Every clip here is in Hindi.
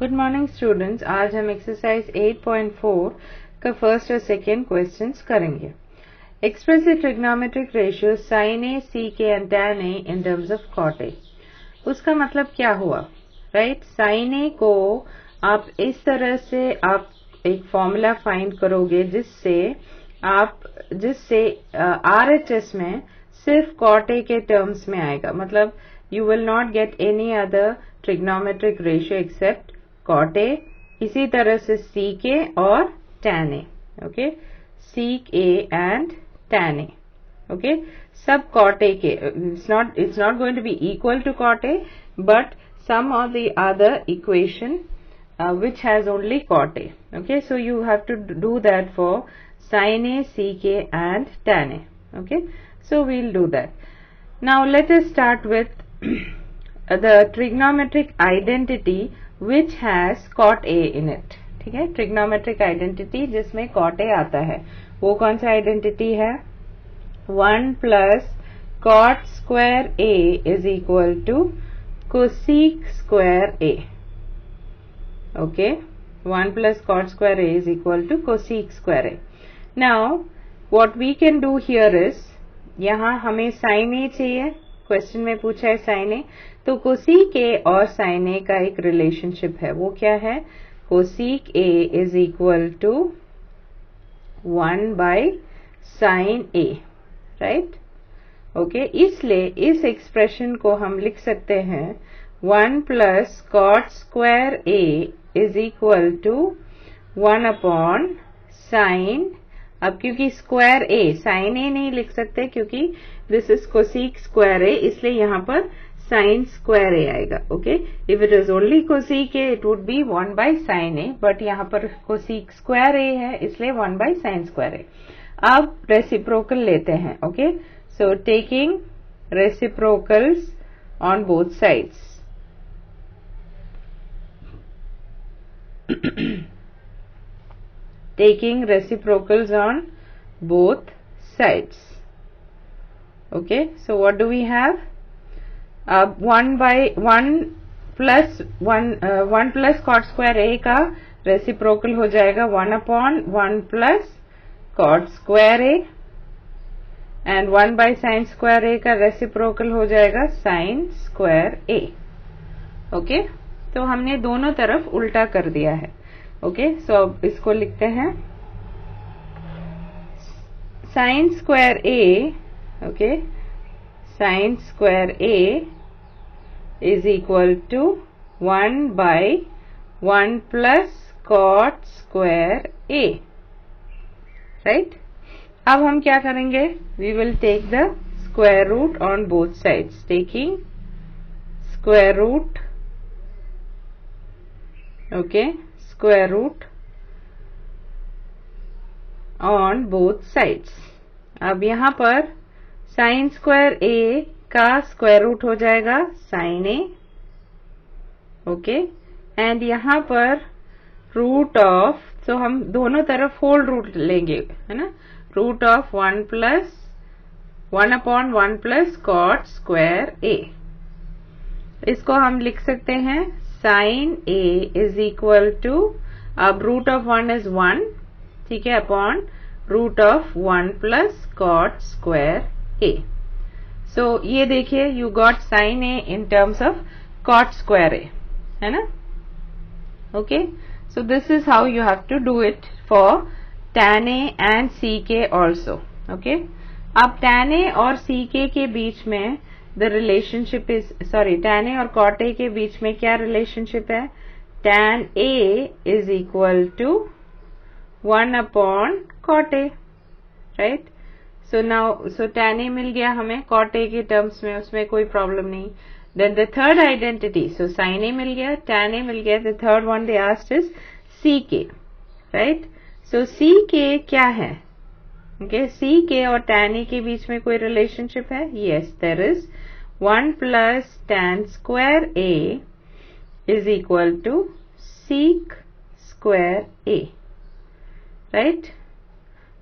Good morning students. आज हम एक्सरसाइज 8.4 का फर्स्ट और सेकेंड क्वेश्चंस करेंगे। Express the trigonometric ratio sine A, sec and tan A in terms of cot A. उसका मतलब क्या हुआ, राइट? साइन ए को आप इस तरह से आप एक फॉर्मूला फाइंड करोगे जिससे RHS में सिर्फ कॉट ए के टर्म्स में आएगा, मतलब you will not get any other trigonometric ratio except cot A। इसी तरह से sec A और tan A, okay? sec A and tan A, okay? सब cot A के, it's not going to be equal to cot A, but some of the other equation which has only cot A, okay? So you have to do that for sin A, sec A and tan A, okay? So we'll do that. Now let us start with the trigonometric identity which has cot A in it। ठीक है, trigonometric identity जिसमें cot A आता है, वो कौन सा identity है? 1 plus cot square A is equal to cosec square A, okay? 1 plus cot square A is equal to cosec square A। Now what we can do here is, यहाँ हमें sin A चाहिए, क्वेश्चन में पूछा है साइन ए, तो कोसीक ए और साइन ए का एक रिलेशनशिप है, वो क्या है? Cosec A is equal to 1 by sine A, right? Okay, इसलिए इस एक्सप्रेशन को हम लिख सकते हैं 1 plus cot square A is equal to 1 upon sine. अब क्योंकि स्क्वायर ए, साइन ए नहीं लिख सकते क्योंकि this is cosec square A, इसलिए यहाँ पर साइन स्क्वायर ए आएगा, okay? If it is only cosec A it would be 1 by sine A, but यहाँ पर कोसीक स्क्वायर ए है इसलिए 1 बाय साइन स्क्वायर ए। अब रेसिप्रोकल लेते हैं, okay? So taking reciprocals on both sides, taking reciprocals on both sides, okay? So what do we have? 1 plus cot square a का रेसिप्रोकल हो जाएगा 1 upon 1 plus cot square a, and 1 by sine square a का रेसिप्रोकल हो जाएगा साइन स्क्वायर a, ओके? तो हमने दोनों तरफ उल्टा कर दिया है, ओके? सो अब इसको लिखते हैं sine square A, okay? Sine square A is equal to 1 by 1 plus cot square A, right? अब हम क्या करेंगे? We will take the square root on both sides, taking square root, okay? Square root on both sides. अब यहाँ पर साइन स्क्वायर ए का स्क्वायर रूट हो जाएगा साइन ए, ओके? एंड यहाँ पर रूट ऑफ, तो हम दोनों तरफ होल रूट लेंगे, है ना? Root of 1 upon 1 plus cot square A. इसको हम लिख सकते हैं sine A is equal to, अब रूट ऑफ 1 इज 1, ठीक है, upon root of 1 plus cot square A. So ये देखिए, you got sine A in terms of cot square A, है ना? Okay, so this is how you have to do it for tan A and sec A also, okay? अब tan ए और sec ए के बीच में the relationship is, sorry, tan ए और cot ए के बीच में क्या रिलेशनशिप है? tan A is equal to 1 upon cot A, right? So now, so tan A मिल गया हमें cot A के टर्म्स में, उसमें कोई प्रॉब्लम नहीं। Then the third identity, so sin A मिल गया, tan A मिल गया, the third one they asked is sec A, right? So sec A क्या है? Okay, sec A और tan A के बीच में कोई रिलेशनशिप है? Yes, there is 1 plus tan square A is equal to sec square A, right?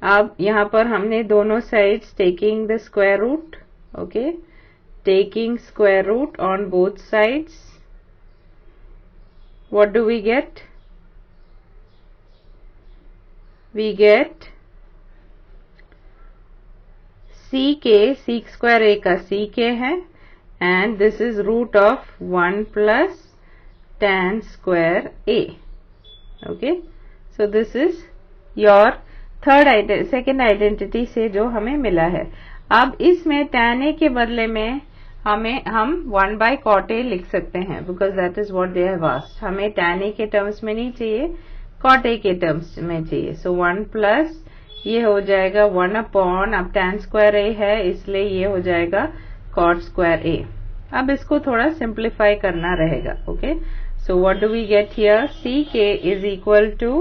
अब यहाँ पर हमने दोनों sides taking the square root, okay? Taking square root on both sides, what do we get? We get ck, sec square a का ck है, and this is root of 1 plus tan square a. Okay, so this is your second identity से जो हमें मिला है. अब इसमें tan a के बदले में हम 1 by cot a लिख सकते हैं, because that is what they have asked. हमें tan a के टर्म्स में नहीं चाहिए, cot a के टर्म्स में चाहिए. So 1 plus ये हो जाएगा 1 upon, अब tan square a है इसलिए ये हो जाएगा cot square a. अब इसको थोड़ा सिंप्लीफाई करना रहेगा. Okay, so what do we get here? sec a is equal to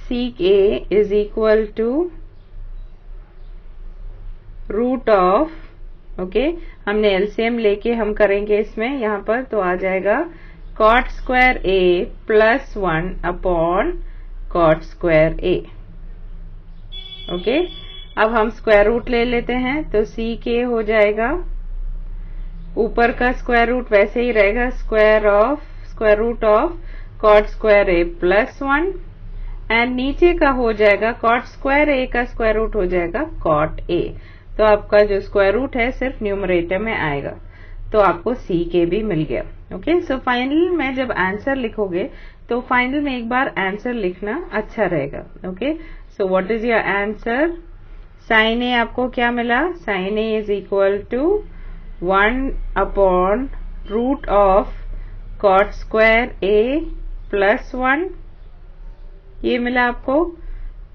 sec a is equal to root of, okay, हमने एलसीएम लेके हम करेंगे इसमें, यहाँ पर तो आ जाएगा cot square a plus 1 upon cot square a. Okay, अब हम स्क्वायर रूट ले लेते हैं, तो ck हो जाएगा, ऊपर का स्क्वायर रूट वैसे ही रहेगा, square root of cot square a plus 1, and नीचे का हो जाएगा cot square a का स्क्वायर रूट हो जाएगा cot a. तो आपका जो स्क्वायर रूट है सिर्फ न्यूमरेटर में आएगा, तो आपको ck भी मिल गया. ओके, सो फाइनल में जब आंसर लिखोगे तो फाइनल में एक बार आंसर लिखना अच्छा रहेगा. Okay, so what is your answer? sin a आपको क्या मिला? sin a is equal to 1 upon root of cot square a plus 1, ये मिला आपको.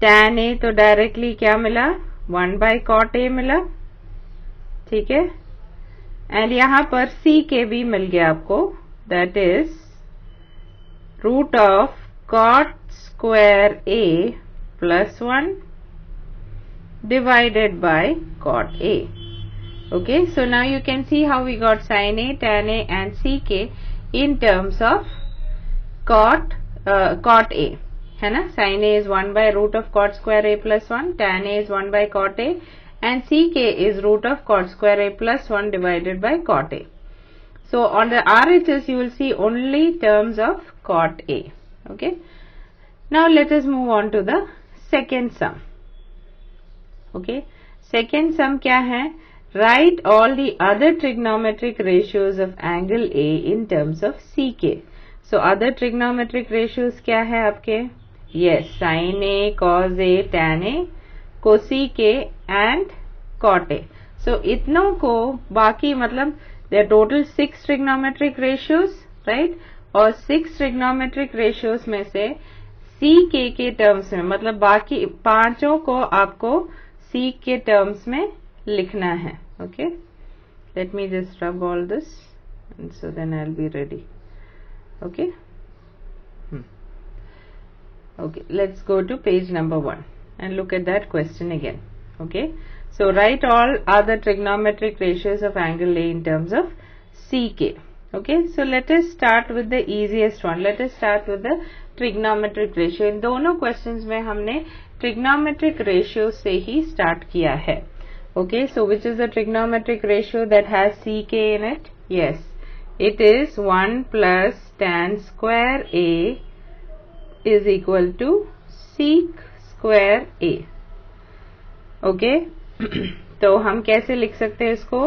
tan a तो डायरेक्टली क्या मिला? 1 by cot a मिला. ठीक है, एंड यहां पर ck भी मिल गया आपको, that is root of cot square a plus 1 divided by cot a. Okay, so now you can see how we got sin a, tan a and ck in terms of cot a, है ना. sin a is 1 by root of cot square a plus 1, tan a is 1 by cot a, and ck is root of cot square a plus 1 divided by cot a. So on the RHS you will see only terms of cot a. Okay, now let us move on to the second sum. Okay, second sum क्या है? Write all the other trigonometric ratios of angle A in terms of ck. So other trigonometric ratios क्या है आपके? Yes, sin a, cos a, tan a, cosec a and cot a. So इतनों को बाकी मतलब there are total 6 trigonometric ratios, right? और 6 trigonometric ratios में से ck के टर्म्स में, मतलब बाकी पांचों को आपको sec के टर्म्स में लिखना है. Okay, let me just rub all this and so then I'll be ready. Okay. Okay, let's go to page number 1 and look at that question again. Okay, so write all other trigonometric ratios of angle A in terms of ck. Okay, so let us start with the easiest one. Let us start with the trigonometric ratio. इन दोनों questions में हमने trigonometric ratio से ही start किया है. Okay, so which is the trigonometric ratio that has ck in it? Yes, it is 1 plus tan square A is equal to sec square a. Okay, तो हम कैसे लिख सकते हैं इसको?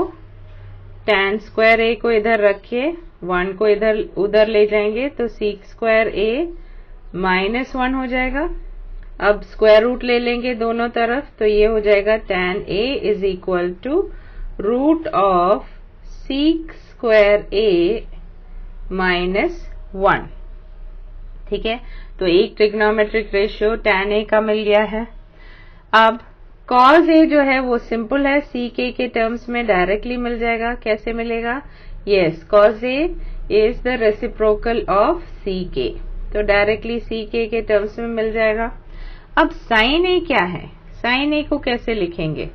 tan square a को इधर रखिए, 1 को इधर उधर ले जाएंगे तो sec square a minus 1 हो जाएगा. अब स्क्वायर रूट ले लेंगे दोनों तरफ, तो ये हो जाएगा tan a is equal to root of sec square a minus 1. ठीक है, तो एक ट्रिग्नोमेट्रिक रेशियो tan a का मिल गया है. अब cos a जो है वो सिंपल है, ck के टर्म्स में डायरेक्टली मिल जाएगा. कैसे मिलेगा? Yes, cos a is the reciprocal of ck, तो डायरेक्टली ck के टर्म्स में मिल जाएगा. अब sin a क्या है? sin a को कैसे लिखेंगे?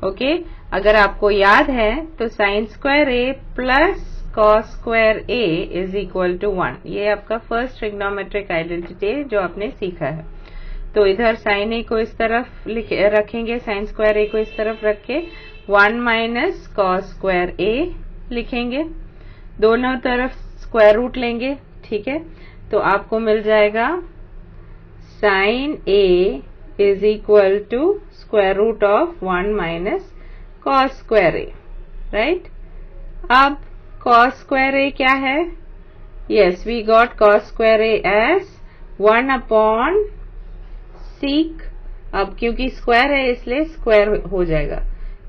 ओके, अगर आपको याद है तो sin square a plus cos square a is equal to 1. ये आपका फर्स्ट ट्रिग्नोमेट्रिक आइडेंटिटी है जो आपने सीखा है. तो इधर sin a को इस तरफ रखेंगे, sin स्क्वायर a को इस तरफ रख के 1 माइनस cos स्क्वायर a लिखेंगे. दोनों तरफ स्क्वायर रूट लेंगे, ठीक है। तो आपको मिल जाएगा sine A is equal to square root of 1 minus cos square A, right. अब कॉस स्क्वायर ए क्या है? Yes, we got cos square A as 1 upon sec. अब क्योंकि स्क्वायर है इसलिए स्क्वायर हो जाएगा,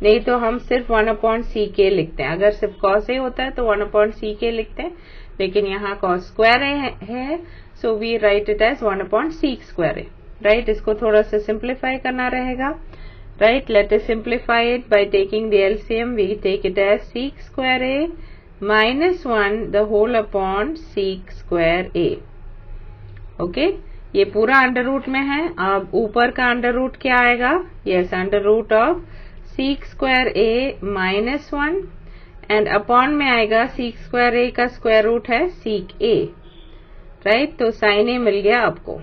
नहीं तो हम सिर्फ 1 अपॉन सी के लिखते हैं। अगर सिर्फ कॉस ए होता है तो 1 अपॉन सी के लिखते हैं, लेकिन यहाँ कॉस स्क्वायर है so we write it as 1 upon sec square A, right. इसको थोड़ा सा सिंप्लीफाई करना रहेगा, right. Let us simplify it by taking the LCM. We take it as sec square A minus 1 the whole upon sec square A, okay. ये पूरा अंडर रूट में है। अब ऊपर का अंडर रूट क्या आएगा? Yes, under root of sec square A minus 1 and upon में आएगा सीक स्क्वायर ए का स्क्वायर रूट है सीक ए, राइट। तो साइन ए मिल गया आपको,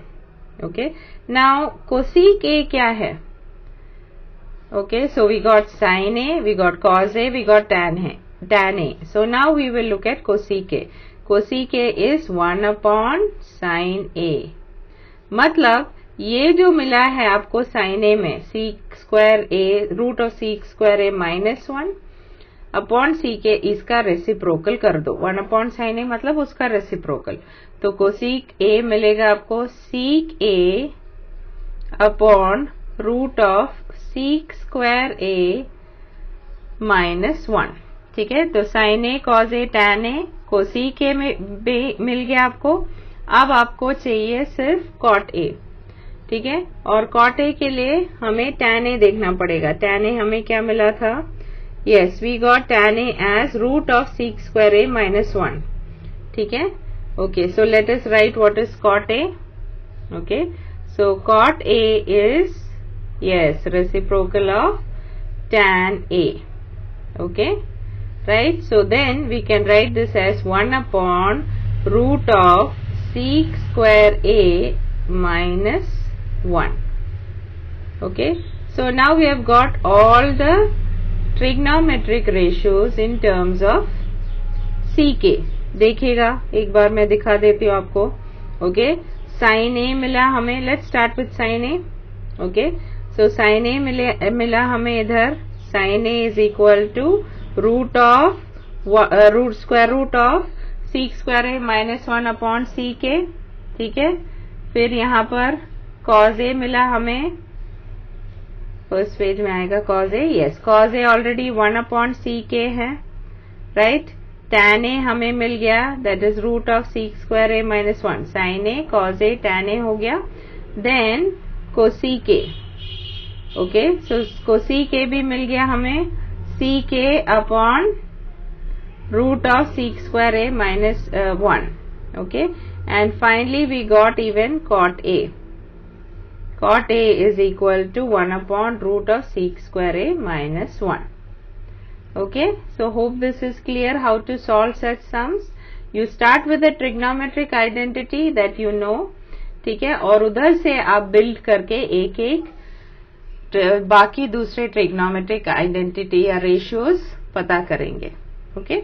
ओके। नाउ कोसीक ए क्या है? Okay, so we got sine A, we got cos A, we got tan A. So now we will look at cosec A. Cosec A is 1 upon sine A. मतलब ये जो मिला है आपको साइन ए में, sec square A root of sec square A minus 1 upon sec A, इसका रेसिप्रोकल कर दो। 1 अपॉन साइन ए मतलब उसका रेसिप्रोकल। तो कोसीक ए मिलेगा आपको sec A upon root of sec square A minus 1, ठीक है। तो sine A, cos A, tan A, cosec A मिल गया आपको। अब आपको चाहिए सिर्फ कॉट ए, ठीक है। और कॉट ए के लिए हमें टैन ए देखना पड़ेगा। टैन ए हमें क्या मिला था? Yes, we got tan A as root of sec square A minus 1, ठीक है। Okay, so let us write what is cot A. Okay, so cot A is yes reciprocal of tan A, okay, right? So then we can write this as 1 upon root of sec square a minus 1. Okay, so now we have got all the trigonometric ratios in terms of sec a. देखिएगा एक बार मैं दिखा देती हूँ आपको। ओके, साइन ए मिला हमें, let's start with sine A. Okay, so sine A मिला हमें इधर, sine A is equal to root square root of sec square A minus 1 upon sec, ठीक है। फिर यहाँ पर कॉज ए मिला हमें, फर्स्ट पेज में आएगा cos A, yes, cos A already 1 upon sec है, राइट। टैन ए हमें मिल गया, that is root of sec square A minus 1, sine A, cos A, tan A हो गया। देन कोसीक ए, ओके, सो कोसीक ए भी मिल गया हमें, sec A upon root of sec square A minus 1, okay. And finally we got even cot A. Cot A is equal to 1 upon root of sec square A minus 1. Okay, so hope this is clear how to solve such sums. You start with the trigonometric identity that you know, ठीक है, और उधर से आप बिल्ड करके एक एक बाकी दूसरे ट्रिग्नोमेट्रिक आइडेंटिटी या रेशियोज पता करेंगे। ओके।